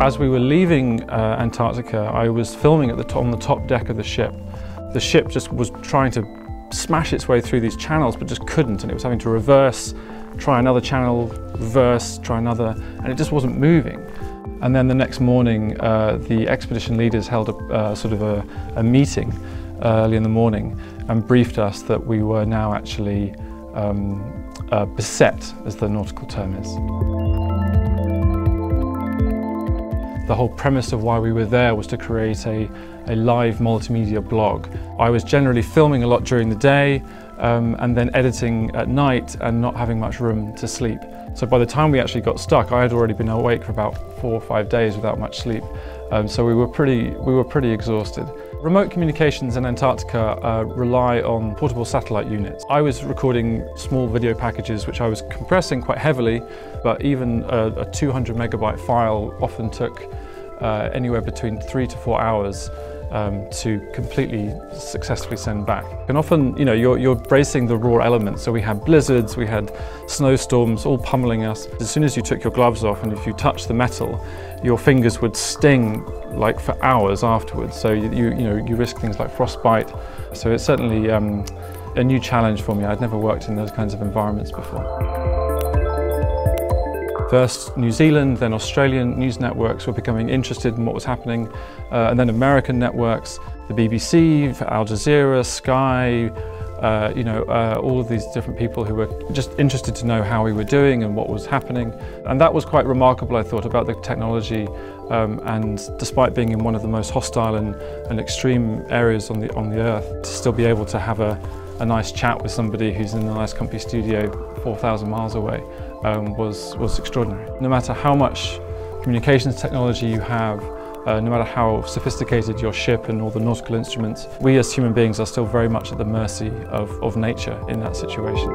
As we were leaving Antarctica, I was filming on the top deck of the ship. The ship just was trying to smash its way through these channels, but just couldn't, and it was having to reverse, try another channel, reverse, try another, and it just wasn't moving. And then the next morning, the expedition leaders held a meeting early in the morning and briefed us that we were now actually beset, as the nautical term is. The whole premise of why we were there was to create a live multimedia blog. I was generally filming a lot during the day and then editing at night and not having much room to sleep. So by the time we actually got stuck, I had already been awake for about 4 or 5 days without much sleep. So we were pretty exhausted. Remote communications in Antarctica rely on portable satellite units. I was recording small video packages which I was compressing quite heavily, but even a 200 megabyte file often took anywhere between 3 to 4 hours to completely successfully send back. And often, you know, you're bracing the raw elements. So we had blizzards, we had snowstorms all pummeling us. As soon as you took your gloves off and if you touched the metal, your fingers would sting like for hours afterwards. So you risk things like frostbite. So it's certainly a new challenge for me. I'd never worked in those kinds of environments before. First New Zealand, then Australian news networks were becoming interested in what was happening, and then American networks, the BBC, Al Jazeera, Sky, all of these different people who were just interested to know how we were doing and what was happening. And that was quite remarkable, I thought, about the technology, and despite being in one of the most hostile and extreme areas on the earth, to still be able to have a nice chat with somebody who's in a nice comfy studio 4,000 miles away was extraordinary. No matter how much communications technology you have, no matter how sophisticated your ship and all the nautical instruments, we as human beings are still very much at the mercy of nature in that situation.